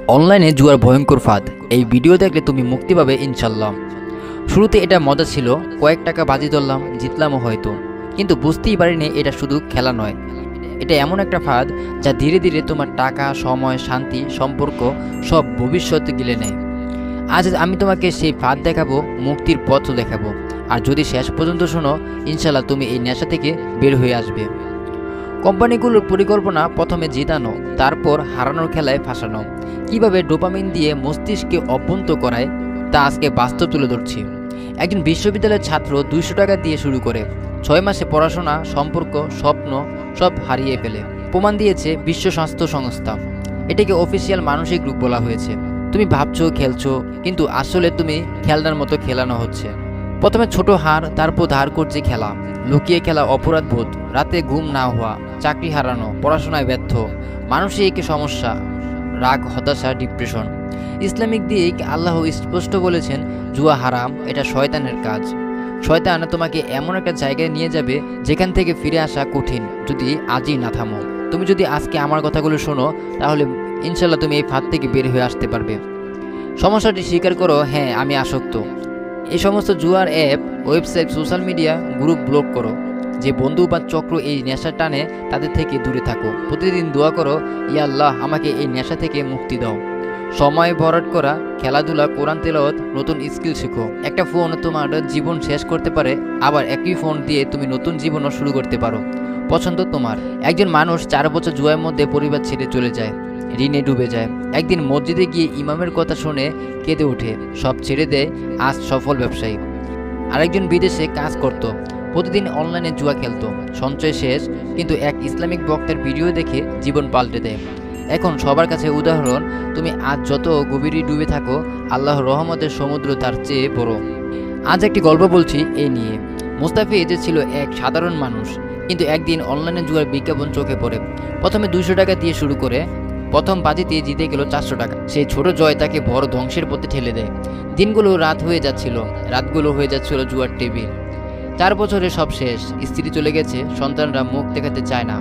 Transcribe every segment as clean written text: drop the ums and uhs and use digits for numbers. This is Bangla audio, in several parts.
অনলাইনে জুয়ার ভয়ঙ্কর ফাঁদ। এই ভিডিও দেখলে তুমি মুক্তি পাবে ইনশাল্লাহ। শুরুতে এটা মজা ছিল, কয়েক টাকা বাজি ধরলাম, জিতলামও হয়তো, কিন্তু বুঝতেই পারিনি এটা শুধু খেলা নয়, এটা এমন একটা ফাঁদ যা ধীরে ধীরে তোমার টাকা, সময়, শান্তি, সম্পর্ক সব ভবিষ্যৎ গিলে নেয়। আজ আমি তোমাকে সেই ফাঁদ দেখাবো, মুক্তির পথও দেখাবো। আর যদি শেষ পর্যন্ত শোনো, ইনশাল্লাহ তুমি এই নেশা থেকে বের হয়ে আসবে। কোম্পানিগুলোর পরিকল্পনা প্রথমে জিতানো, তারপর হারানোর খেলায় ফাঁসানো। কিভাবে ডোপামিন দিয়ে মস্তিষ্কে অভ্যন্ত করায় তা আজকে বাস্তব তুলে ধরছি। একজন বিশ্ববিদ্যালয়ের ছাত্র 200 টাকা দিয়ে শুরু করে 6 মাসে পড়াশোনা, সম্পর্ক, স্বপ্ন সব হারিয়ে ফেলে। প্রমাণ দিয়েছে বিশ্ব স্বাস্থ্য সংস্থা। এটাকে অফিসিয়াল মানসিক রোগ বলা হয়েছে। তুমি ভাবছো খেলছো, কিন্তু আসলে তুমি খেলনার মতো খেলানো হচ্ছে। প্রথমে ছোট হার, তারপর ধার করছে খেলা, লুকিয়ে খেলা, অপরাধবোধ, রাতে ঘুম না হওয়া, চাকরি হারানো, পড়াশোনায় ব্যর্থ, মানসিক সমস্যা, রাগ, হতাশা, ডিপ্রেশন। ইসলামিক দিক আল্লাহ স্পষ্ট বলেছেন, জুয়া হারাম, এটা শয়তানের কাজ। শয়তান তোমাকে এমন একটা জায়গায় নিয়ে যাবে যেখান থেকে ফিরে আসা কঠিন, যদি আজই না থামো। তুমি যদি আজকে আমার কথাগুলো শোনো, তাহলে ইনশাল্লাহ তুমি এই ফাঁদ থেকে বের হয়ে আসতে পারবে। সমস্যাটি স্বীকার করো, হ্যাঁ আমি আসক্ত। এই সমস্ত জুয়ার app, website, social media, group block করো। যে বন্ধু বা চক্র এই নেশা টানে, তাদের থেকে দূরে থাকো। প্রতিদিন দোয়া করো, ইয়া আল্লাহ আমাকে এই নেশা থেকে মুক্তি দাও। সময় ভরাট করা, খেলাধুলা, কোরআন তেলাওয়াত, নতুন স্কিল শেখো। একটা ফোন তোমার জীবন শেষ করতে পারে, আবার একই ফোন দিয়ে তুমি নতুন জীবনও শুরু করতে পারো। পছন্দ তোমার। একজন মানুষ 4 বছর জুয়ার মধ্যে পরিবার ছেড়ে চলে যায়, ঋণে ডুবে যায়। একদিন মসজিদে গিয়ে ইমামের কথা শুনে কেঁদে ওঠে, সব ছেড়ে দেয়, আজ সফল ব্যবসায়ী। আরেকজন বিদেশে কাজ করত, প্রতিদিন অনলাইনে জুয়া খেলতো, সঞ্চয় শেষ, কিন্তু এক ইসলামিক বক্তার ভিডিও দেখে জীবন পাল্টে দেয়। এখন সবার কাছে উদাহরণ। তুমি আজ যত গভীরে ডুবে থাকো, আল্লাহর রহমতের সমুদ্র তার চেয়ে বড়। আজ একটি গল্প বলছি এই নিয়ে। মুস্তাফিজ ছিল এক সাধারণ মানুষ, কিন্তু একদিন অনলাইনে জুয়ার বিজ্ঞাপন চোখে পড়ে। প্রথমে 200 টাকা দিয়ে শুরু করে, প্রথম বাজিতে জিতে গেল 400 টাকা। সেই ছোট জয় তাকে বড় ধ্বংসের পথে ঠেলে দেয়। দিনগুলো রাত হয়ে যাচ্ছিল, রাতগুলো হয়ে যাচ্ছিল জুয়ার টেবিল। 4 বছরে সব শেষ। স্ত্রী চলে গেছে, সন্তানরা মুখ দেখাতে চায় না,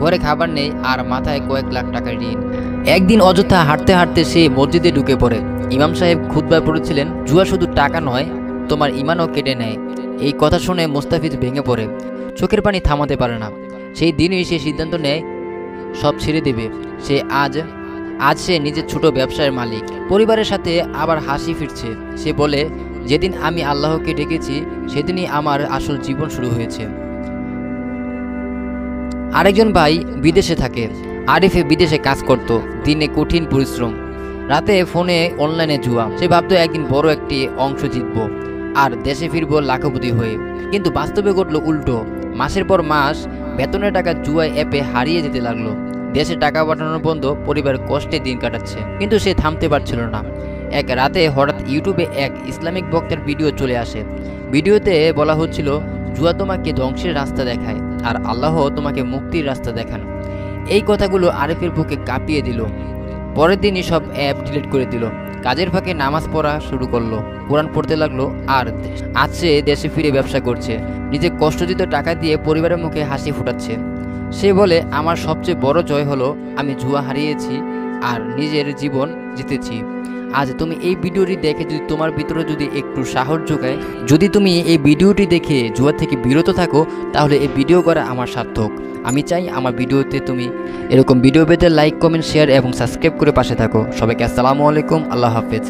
ঘরে খাবার নেই, আর মাথায় কয়েক লাখ টাকার ঋণ। একদিন অযথা হাঁটতে হাঁটতে সে মসজিদে ঢুকে পড়ে। ইমাম সাহেব খুতবা পড়েছিলেন, জুয়া শুধু টাকা নয়, তোমার ইমানও কেটে নেয়। এই কথা শুনে মুস্তাফিজ ভেঙে পড়ে, চোখের পানি থামাতে পারে না। সেই দিনই সে সিদ্ধান্ত নেয় সব ছেড়ে দেবে। সে আজ সে নিজের ছোট ব্যবসার মালিক, পরিবারের সাথে আবার হাসি ফিরছে। সে বলে, যেদিন আমি আল্লাহকে ডেকেছি, সেদিনই আমার আসল জীবন শুরু হয়েছে। আরেকজন ভাই বিদেশে থাকে। আরিফে বিদেশে কাজ করত, দিনে কঠিন পরিশ্রম, রাতে ফোনে অনলাইনে জুয়া। সে ভাবতো একদিন বড় একটি অংশ জিতবো আর দেশে ফিরবো লাখপতি হয়ে। কিন্তু বাস্তবে ঘটলো উল্টো। মাসের পর মাস বেতনের টাকা জুয়ায় অ্যাপে হারিয়ে যেতে লাগলো। দেশে টাকা পাঠানো বন্ধ, পরিবার কষ্টে দিন কাটাচ্ছে, কিন্তু সে থামতে পারছিল না। এক রাতে হঠাৎ ইউটিউবে এক ইসলামিক বক্তার ভিডিও চলে আসে। ভিডিওতে বলা হচ্ছিল, জুয়া তোমাকে ধ্বংসের রাস্তা দেখায়, আর আল্লাহ তোমাকে মুক্তির রাস্তা দেখান। এই কথাগুলো আরিফের বুকে কাঁপিয়ে দিল। পরের দিনই সব অ্যাপ ডিলিট করে দিল। কাজের ফাঁকে নামাজ পড়া শুরু করলো, কোরআন পড়তে লাগলো। আর আজ সে দেশে ফিরে ব্যবসা করছে, নিজে কষ্টজিত টাকা দিয়ে পরিবারের মুখে হাসি ফোটাচ্ছে। সে বলে, আমার সবচেয়ে বড় জয় হলো আমি জুয়া হারিয়েছি আর নিজের জীবন জিতেছি। আজ তুমি এই ভিডিওটি দেখে যদি তোমার ভিতরে যদি একটু সাহস যোগায়, যদি তুমি এই ভিডিওটি দেখে জুয়া থেকে বিরত থাকো, তাহলে এই ভিডিও করা আমার সার্থক। আমি চাই আমার ভিডিওতে তুমি এরকম ভিডিও পেতে লাইক, কমেন্ট, শেয়ার এবং সাবস্ক্রাইব করে পাশে থাকো। সবাইকে আসসালামু আলাইকুম, আল্লাহ হাফেজ।